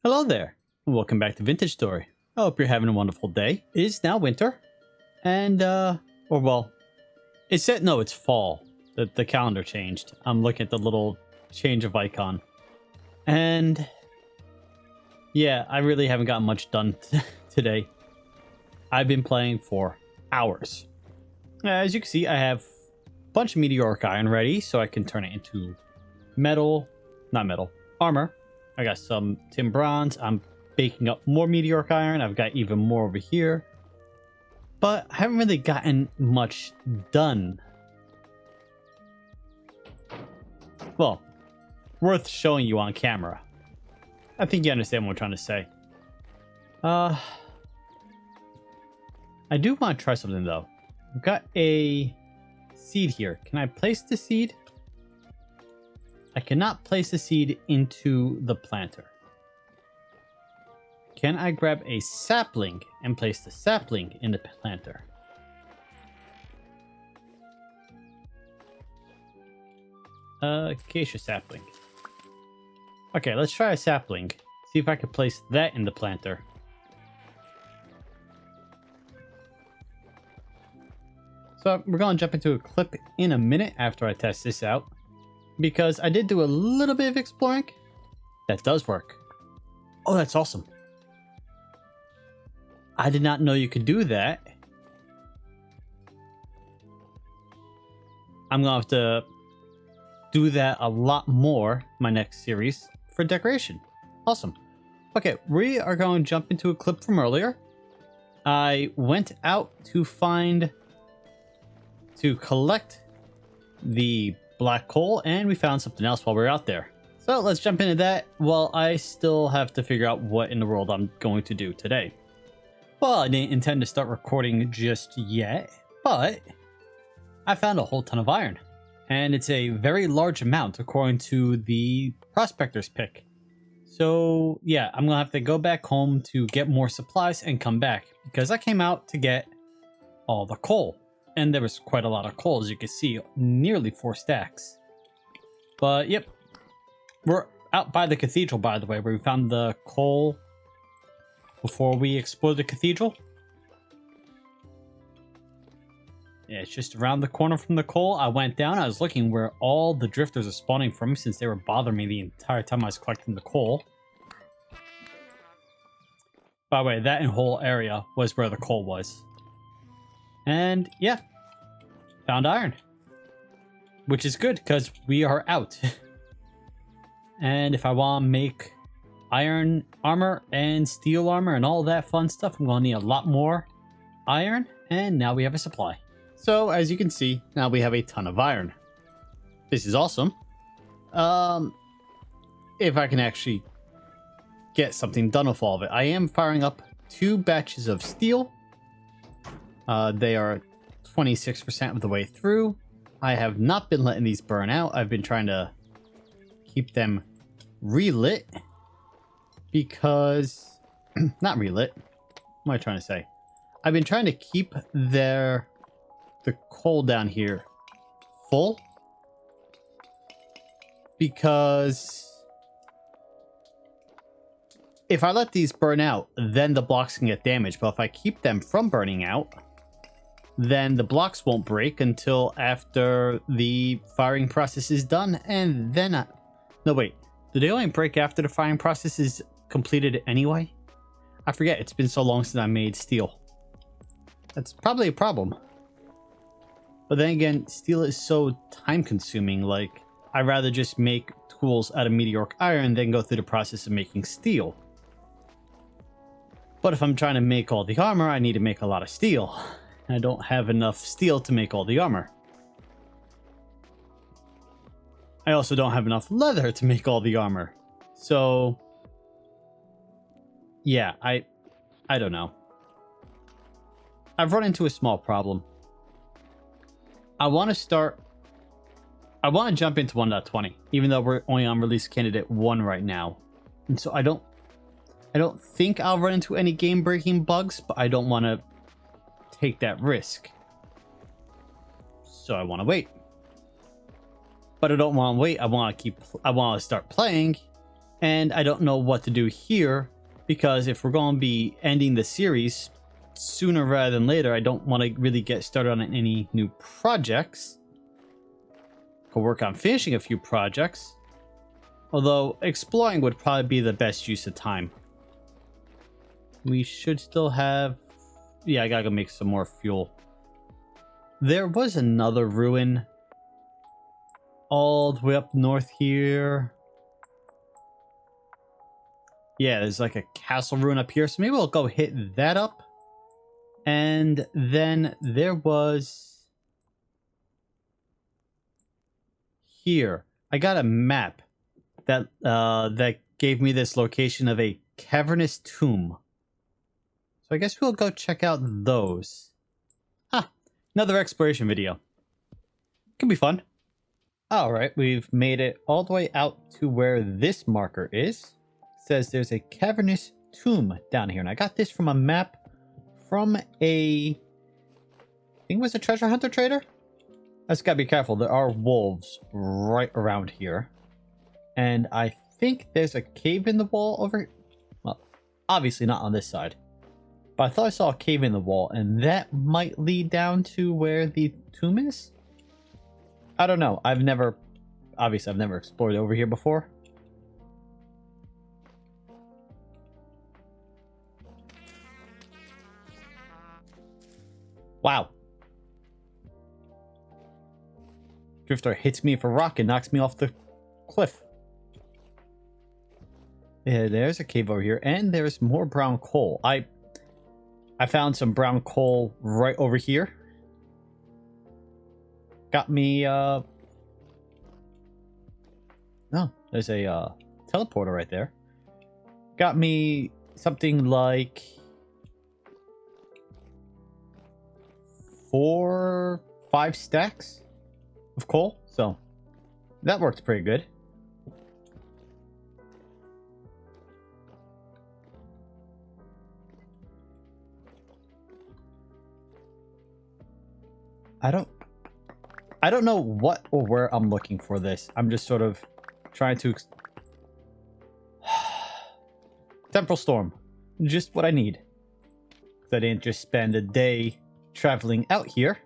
Hello there, and welcome back to Vintage Story. I hope you're having a wonderful day. It is now winter, and it's fall. The calendar changed. I'm looking at the little change of icon, and yeah, I really haven't gotten much done today. I've been playing for hours. As you can see, I have a bunch of meteoric iron ready, so I can turn it into armor. I got some tin bronze. I'm baking up more meteoric iron. I've got even more over here. But I haven't really gotten much done. Well, worth showing you on camera. I think you understand what I'm trying to say. I do want to try something though. I've got a seed here. Can I place the seed? I cannot place the seed into the planter. Can I grab a sapling and place the sapling in the planter? Acacia sapling. Okay, let's try a sapling. See if I can place that in the planter. So we're going to jump into a clip in a minute after I test this out, because I did do a little bit of exploring. That does work. Oh, that's awesome. I did not know you could do that. I'm going to have to do that a lot more my next series for decoration. Awesome. Okay, we are going to jump into a clip from earlier. I went out to collect the black coal, and we found something else while we were out there. So let's jump into that while I still have to figure out what in the world I'm going to do today. Well, I didn't intend to start recording just yet, but I found a whole ton of iron. And it's a very large amount according to the prospector's pick. So yeah, I'm gonna have to go back home to get more supplies and come back, because I came out to get all the coal. And there was quite a lot of coal, as you can see, nearly 4 stacks. But yep, we're out by the cathedral, by the way, where we found the coal before we explored the cathedral. Yeah, it's just around the corner from the coal. I went down, I was looking where all the drifters are spawning from, since they were bothering me the entire time I was collecting the coal. By the way, that whole area was where the coal was. And yeah, found iron, which is good because we are out. And if I want to make iron armor and steel armor and all that fun stuff, I'm going to need a lot more iron. And now we have a supply. So as you can see, now we have a ton of iron. This is awesome. If I can actually get something done with all of it. I am firing up 2 batches of steel. They are 26% of the way through. I have not been letting these burn out. I've been trying to keep them relit because... not relit. What am I trying to say? I've been trying to keep the coal down here full, because if I let these burn out, then the blocks can get damaged. But if I keep them from burning out, then the blocks won't break until after the firing process is done. And then no, wait. Do they only break after the firing process is completed anyway? I forget. It's been so long since I made steel. That's probably a problem. But then again, steel is so time consuming. Like, I'd rather just make tools out of meteoric iron than go through the process of making steel. But if I'm trying to make all the armor, I need to make a lot of steel. I don't have enough steel to make all the armor. I also don't have enough leather to make all the armor. So yeah, I don't know. I've run into a small problem. I want to jump into 1.20, even though we're only on release candidate 1 right now. And so I don't think I'll run into any game-breaking bugs, but I don't want to take that risk. So I want to wait. But I don't want to wait. I want to start playing And I don't know what to do here, because if we're going to be ending the series sooner rather than later, I don't want to really get started on any new projects. Could work on finishing a few projects. Although exploring would probably be the best use of time. We should still have... Yeah, I gotta go make some more fuel. There was another ruin all the way up north here. Yeah, there's like a castle ruin up here, so maybe we'll go hit that up. And then there was... Here, I got a map that that gave me this location of a cavernous tomb. So I guess we'll go check out those. Ah, another exploration video. Could be fun. Alright, we've made it all the way out to where this marker is. It says there's a cavernous tomb down here. And I got this from a map from a... I think it was a treasure hunter trader? I just gotta be careful. There are wolves right around here. And I think there's a cave in the wall over... Well, obviously not on this side. But I thought I saw a cave in the wall, and that might lead down to where the tomb is? I don't know. I've never explored over here before. Wow. Drifter hits me for rock and knocks me off the cliff. Yeah, there's a cave over here, and there's more brown coal. I found some brown coal right over here. Got me, Oh, there's a, teleporter right there. Got me something like 4-5 stacks of coal. So, that worked pretty good. I don't know what or where I'm looking for this. I'm just sort of trying to... Temporal Storm. Just what I need. Because I didn't just spend a day traveling out here.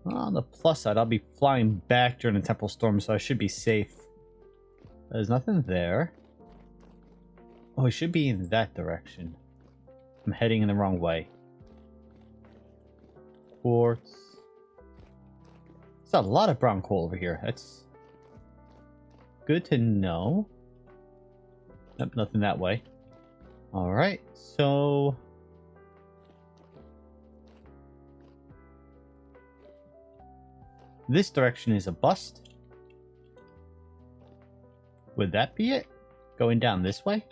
On the plus side, I'll be flying back during the Temporal Storm, so I should be safe. There's nothing there. Oh, it should be in that direction. I'm heading in the wrong way. Quartz. There's a lot of brown coal over here. That's good to know. Nope, nothing that way. Alright, so... This direction is a bust. Would that be it? Going down this way?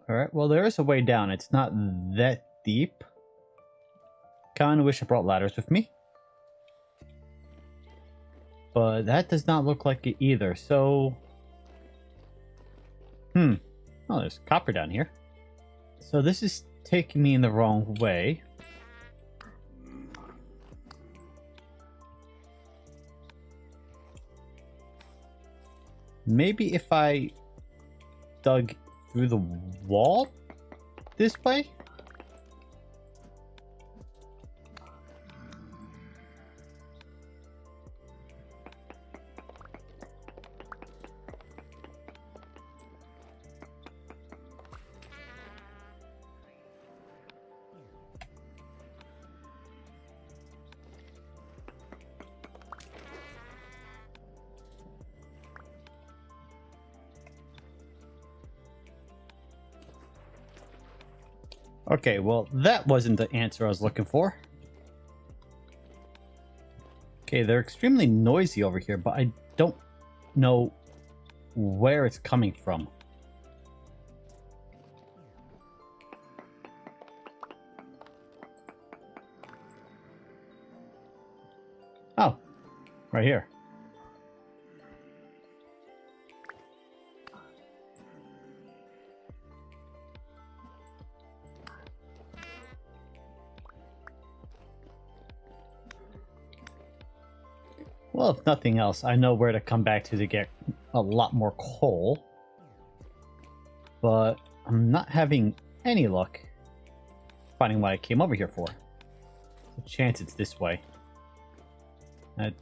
Alright, well there is a way down. It's not that deep. Kinda wish I brought ladders with me. But that does not look like it either, so... Oh, there's copper down here. So this is taking me in the wrong way. Maybe if I dug through the wall this way? Okay, well, that wasn't the answer I was looking for. Okay, they're extremely noisy over here, but I don't know where it's coming from. Right here. Well, if nothing else, I know where to come back to get a lot more coal. But I'm not having any luck finding what I came over here for. There's a chance it's this way. That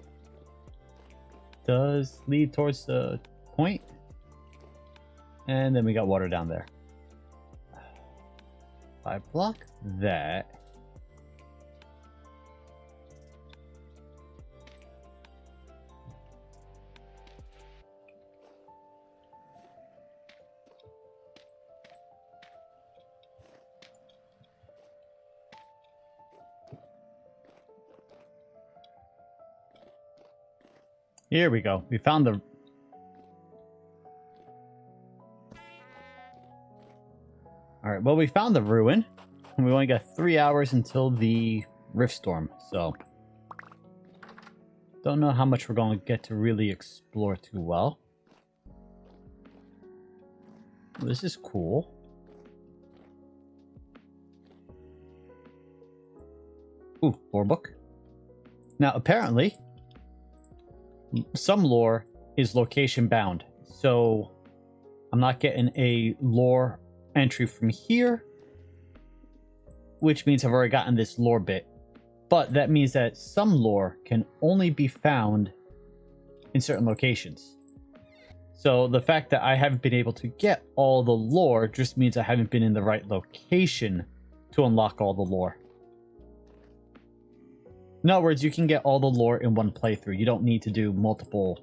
does lead towards the point. And then we got water down there. If I block that... Here we go. We found the... Alright, well, we found the ruin. And we only got 3 hours until the rift storm, so... Don't know how much we're going to get to really explore too well. This is cool. Ooh, lore book. Now, apparently... some lore is location bound, so I'm not getting a lore entry from here, which means I've already gotten this lore bit. But that means that some lore can only be found in certain locations. So the fact that I haven't been able to get all the lore just means I haven't been in the right location to unlock all the lore. In other words, you can get all the lore in one playthrough. You don't need to do multiple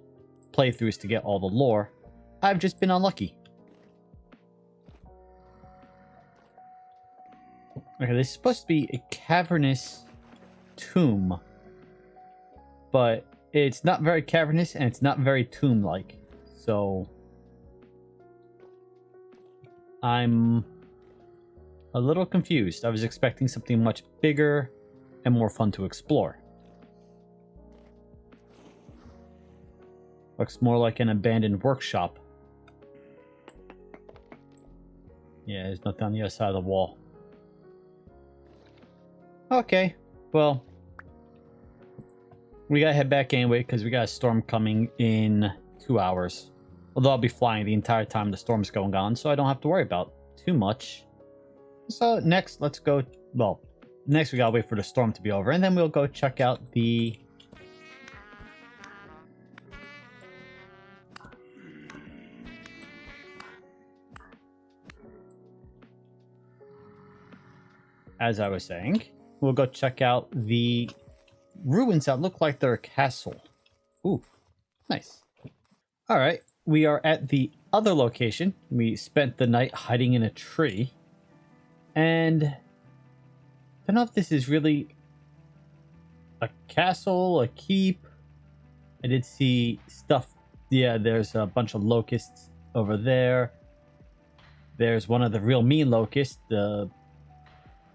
playthroughs to get all the lore. I've just been unlucky. Okay, this is supposed to be a cavernous tomb. But it's not very cavernous and it's not very tomb-like. So... I'm a little confused. I was expecting something much bigger and more fun to explore. Looks more like an abandoned workshop. Yeah, there's nothing on the other side of the wall. Okay, well, we gotta head back anyway because we got a storm coming in 2 hours. Although I'll be flying the entire time the storm's going on, so I don't have to worry about too much. So next, let's go, well, next we gotta wait for the storm to be over, and then we'll go check out the... As I was saying, we'll go check out the ruins that look like they're a castle. Ooh, nice. Alright, we are at the other location. We spent the night hiding in a tree. And I don't know if this is really a castle, a keep. I did see stuff. Yeah, there's a bunch of locusts over there. There's one of the real mean locusts, the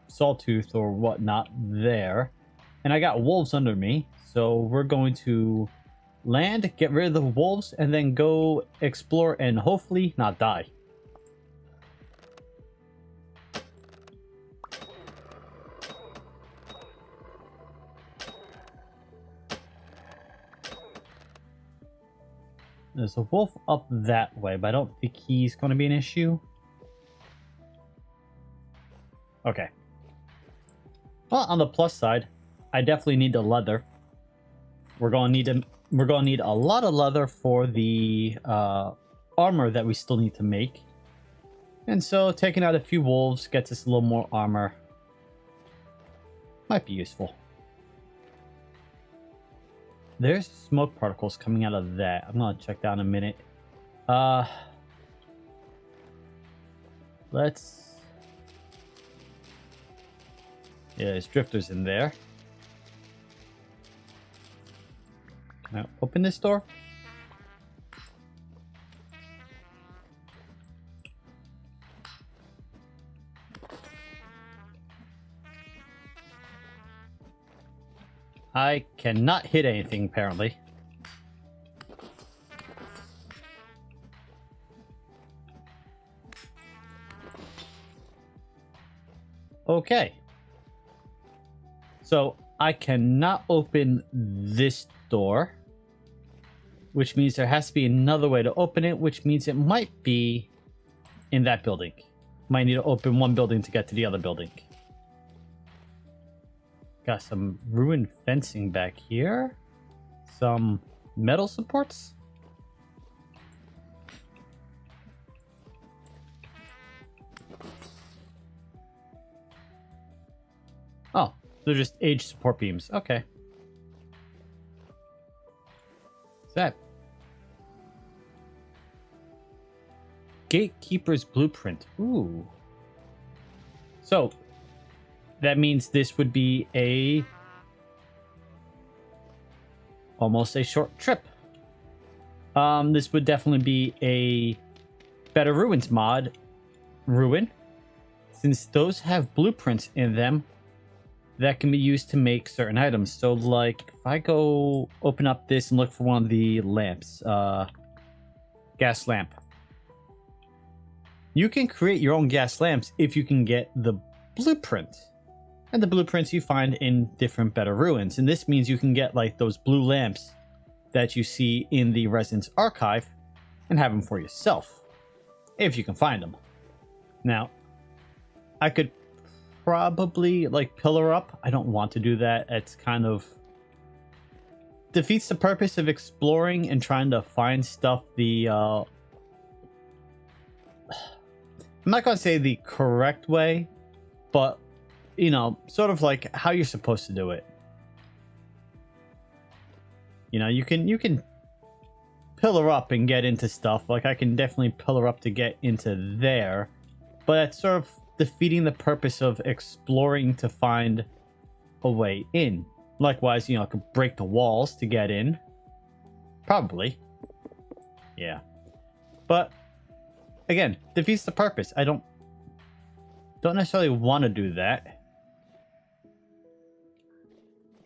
sawtooth or whatnot there. And I got wolves under me. So we're going to land, get rid of the wolves, and then go explore and hopefully not die. There's a wolf up that way, but I don't think he's going to be an issue. Okay. Well, on the plus side, I definitely need the leather. We're going to need a lot of leather for the armor that we still need to make. And so taking out a few wolves gets us a little more armor. Might be useful. There's smoke particles coming out of that. I'm gonna check that in a minute. Let's... Yeah, there's drifters in there. Can I open this door? I cannot hit anything, apparently. Okay. So I cannot open this door, which means there has to be another way to open it, which means it might be in that building. Might need to open one building to get to the other building. Got some ruined fencing back here. Some metal supports. Oh, they're just aged support beams. Okay. What's that? Gatekeeper's blueprint. Ooh. So, that means this would be almost a short trip. This would definitely be a BetterRuins mod ruin, since those have blueprints in them that can be used to make certain items. So like if I go open up this and look for one of the lamps, gas lamp, you can create your own gas lamps if you can get the blueprint. And the blueprints you find in different BetterRuins. And this means you can get like those blue lamps that you see in the Residence Archive and have them for yourself, if you can find them. Now, I could probably like pillar up. I don't want to do that. It's kind of defeats the purpose of exploring and trying to find stuff I'm not going to say the correct way, but you know, sort of like how you're supposed to do it. You know, you can pillar up and get into stuff. Like I can definitely pillar up to get into there, but that's sort of defeating the purpose of exploring to find a way in. Likewise, you know, I could break the walls to get in. Probably. Yeah. But again, defeats the purpose. I don't necessarily want to do that.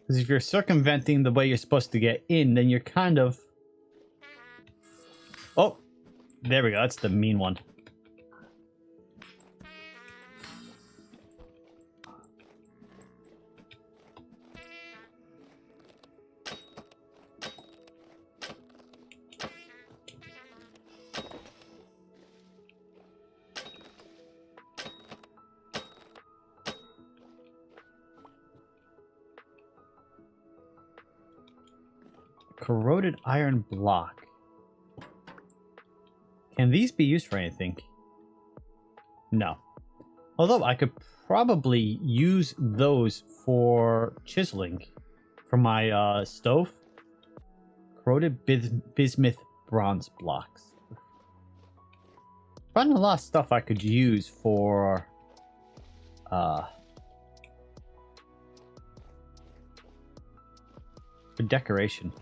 Because if you're circumventing the way you're supposed to get in, then you're kind of... Oh, there we go. That's the mean one. Corroded iron block. Can these be used for anything? No. Although I could probably use those for chiseling for my stove. Corroded bismuth bronze blocks. Finding a lot of stuff I could use for decoration.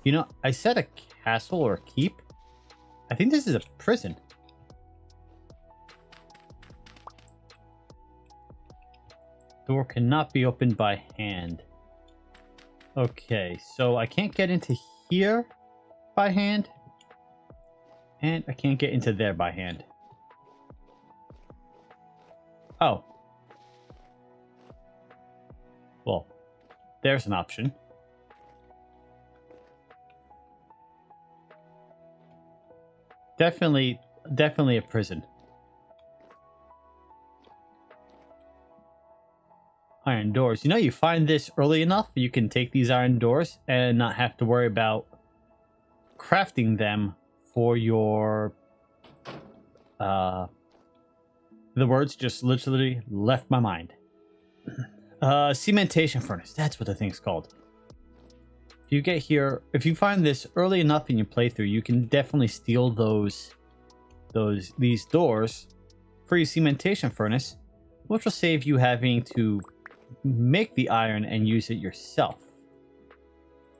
You know, I said a castle or a keep. I think this is a prison. Door cannot be opened by hand. Okay, so I can't get into here by hand. And I can't get into there by hand. Oh. Well, there's an option. Definitely a prison. Iron doors. You know, you find this early enough, you can take these iron doors and not have to worry about crafting them for your... the words just literally left my mind. Cementation furnace. That's what the thing's called. If you get here, if you find this early enough in your playthrough, you can definitely steal these doors for your cementation furnace, which will save you having to make the iron and use it yourself.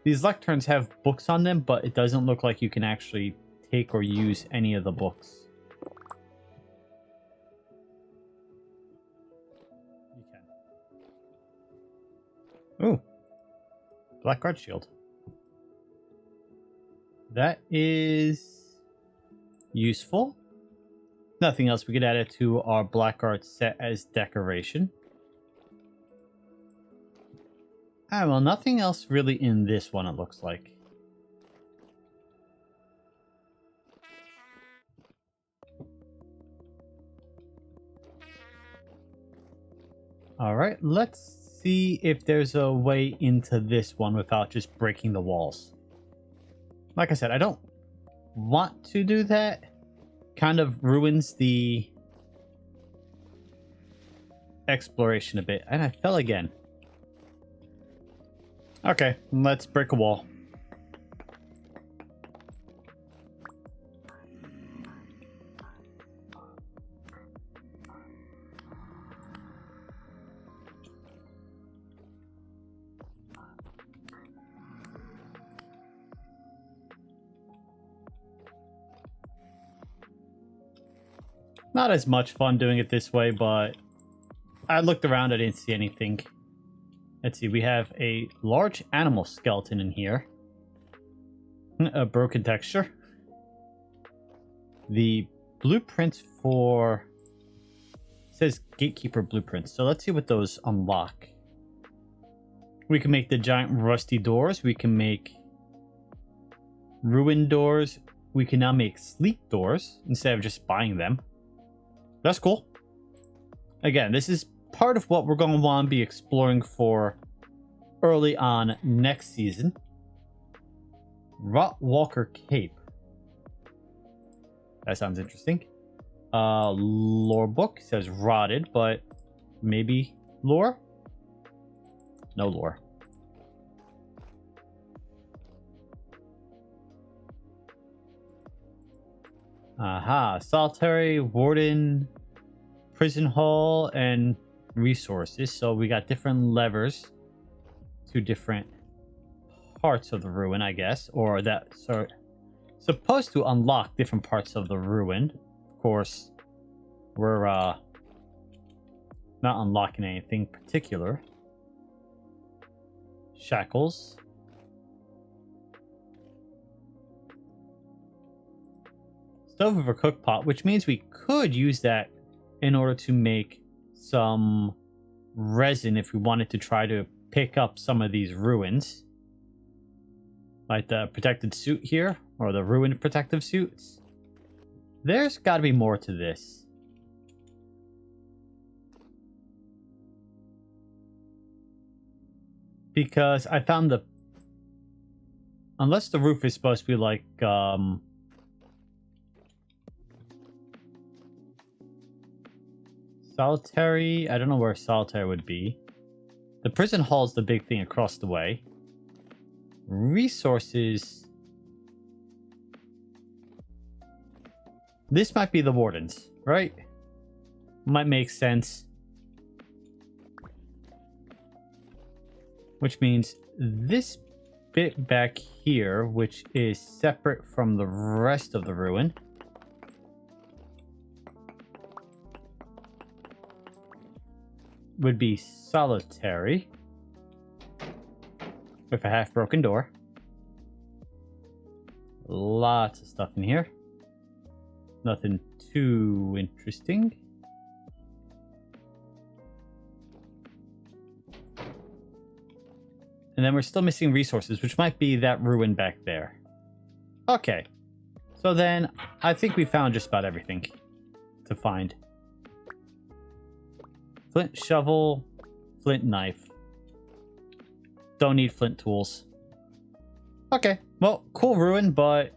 These lecterns have books on them, but it doesn't look like you can actually take or use any of the books. You can. Ooh. Black guard shield. That is useful. Nothing else. We could add it to our black art set as decoration. Ah, well, nothing else really in this one, it looks like. Alright, let's see if there's a way into this one without just breaking the walls. Like I said, I don't want to do that. Kind of ruins the exploration a bit. And I fell again. Okay, let's break a wall. Not as much fun doing it this way, but I looked around, I didn't see anything. Let's see, we have a large animal skeleton in here. A broken texture. The blueprints for... It says gatekeeper blueprints, so let's see what those unlock. We can make the giant rusty doors. We can make ruined doors. We can now make sleep doors instead of just buying them. That's cool. Again, this is part of what we're going to want to be exploring for early on next season. Rotwalker Cape. That sounds interesting. Lore book says rotted, but maybe lore? No lore. Aha, solitary, warden, prison hall, and resources. So we got different levers to different parts of the ruin, I guess. Or that supposed to unlock different parts of the ruin. Of course, we're not unlocking anything particular. Shackles. Stove over cook pot, which means we could use that in order to make some resin if we wanted to try to pick up some of these ruins. Like the protected suit here, or the ruined protective suits. There's got to be more to this. Because I found the... Unless the roof is supposed to be like... solitary. I don't know where solitary would be. The prison hall is the big thing across the way. Resources. This might be the wardens, right? Might make sense. Which means this bit back here, which is separate from the rest of the ruin, would be solitary with a half-broken door. Lots of stuff in here. Nothing too interesting. And then we're still missing resources, which might be that ruin back there. Okay. So then, I think we found just about everything to find. Flint shovel, flint knife. Don't need flint tools. Okay, well, cool ruin, but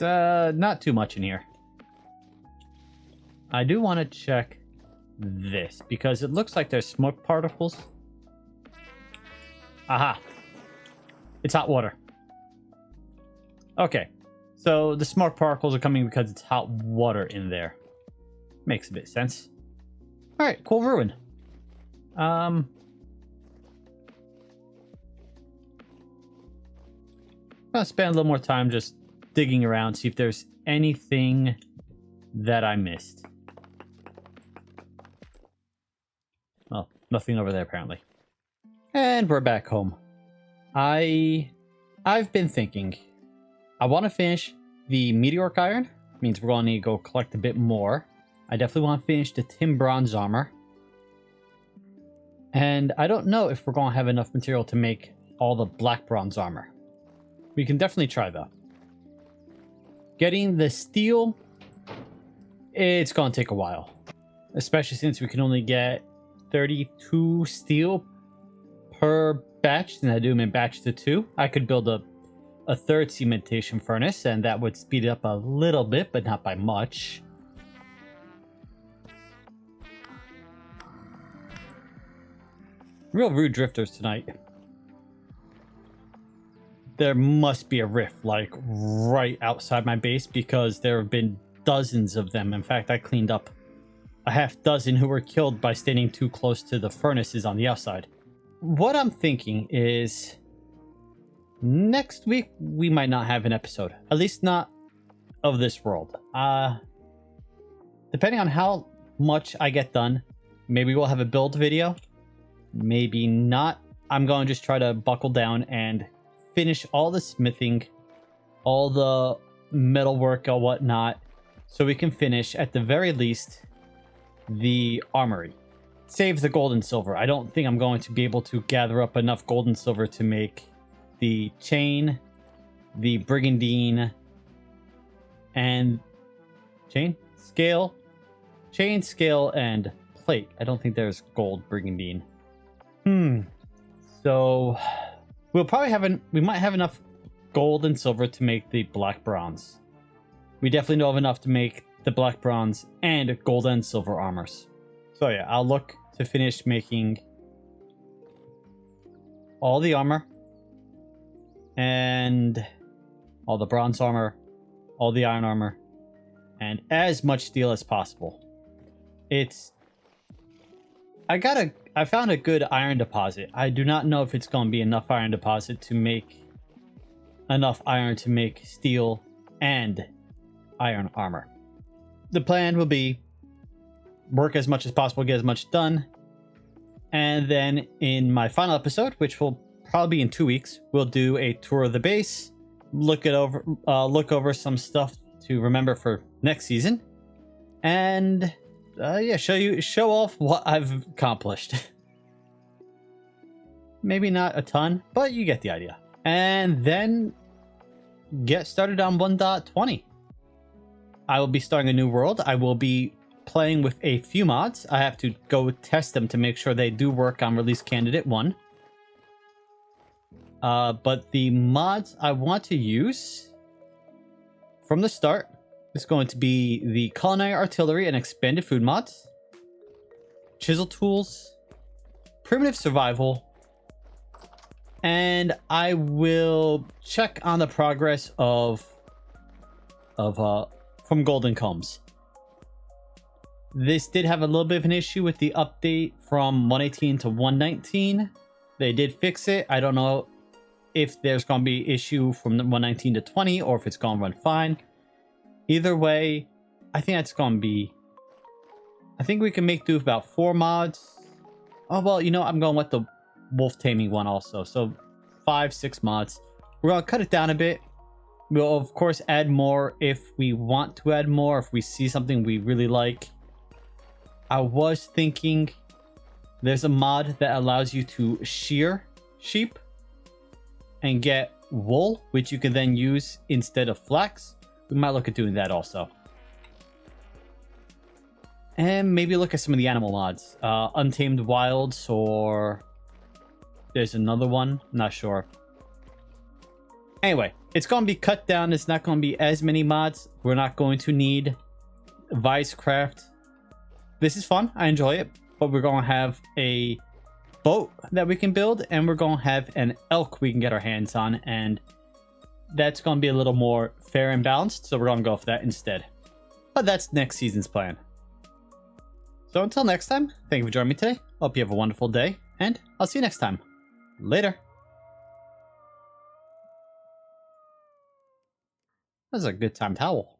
not too much in here. I do want to check this, because it looks like there's smoke particles. Aha! It's hot water. Okay, so the smoke particles are coming because it's hot water in there. Makes a bit of sense. Alright, cool ruin. I'll spend a little more time just digging around, see if there's anything that I missed. Well, nothing over there apparently. And we're back home. I've been thinking. I want to finish the meteoric iron, means we're going to need to go collect a bit more. I definitely want to finish the tin bronze armor. And I don't know if we're going to have enough material to make all the black bronze armor. We can definitely try though. Getting the steel, it's going to take a while. Especially since we can only get 32 steel per batch, and I do them in batch to 2. I could build a third cementation furnace, and that would speed it up a little bit, but not by much. Real rude drifters tonight. There must be a rift, like, right outside my base, because there have been dozens of them. In fact, I cleaned up a half dozen who were killed by standing too close to the furnaces on the outside. What I'm thinking is next week we might not have an episode, at least not of this world. Depending on how much I get done, maybe we'll have a build video, maybe not. I'm going to just try to buckle down and finish all the smithing, all the metalwork or whatnot, so we can finish at the very least the armory. Save the gold and silver. I don't think I'm going to be able to gather up enough gold and silver to make the chain, the brigandine, and chain, scale, and plate. I don't think there's gold brigandine. So we'll probably we might have enough gold and silver to make the black bronze. We definitely don't have enough to make the black bronze and gold and silver armors. So yeah, I'll look to finish making all the armor and all the bronze armor, all the iron armor, and as much steel as possible. I found a good iron deposit. I do not know if it's going to be enough iron deposit to make enough iron to make steel and iron armor. The plan will be work as much as possible, get as much done, and then in my final episode, which will probably be in 2 weeks, we'll do a tour of the base, look over some stuff to remember for next season, and yeah, show off what I've accomplished. Maybe not a ton, but you get the idea. And then get started on 1.20. I will be starting a new world. I will be playing with a few mods. I have to go test them to make sure they do work on release candidate 1. But the mods I want to use from the start is going to be the Culinary Artillery and Expanded Food mods, ChiselTools, Primitive Survival, and I will check on the progress of from Golden Combs. This did have a little bit of an issue with the update from 118 to 119. They did fix it. I don't know if there's going to be issue from 119 to 20 or if it's going to run fine. Either way, I think that's going to be... I think we can make do with about 4 mods. Oh, well, you know, I'm going with the wolf taming one also. So 5-6 mods. We're going to cut it down a bit. We'll, of course, add more if we want to add more, if we see something we really like. I was thinking there's a mod that allows you to shear sheep and get wool, which you can then use instead of flax. We might look at doing that also. And maybe look at some of the animal mods. Untamed Wilds, or there's another one. Not sure. Anyway, it's going to be cut down. It's not going to be as many mods. We're not going to need ViesCraft. This is fun. I enjoy it. But we're going to have a boat that we can build, and we're going to have an elk we can get our hands on, and that's going to be a little more fair and balanced, so we're going to go for that instead. But that's next season's plan. So until next time, thank you for joining me today. Hope you have a wonderful day, and I'll see you next time. Later. That's a good time towel.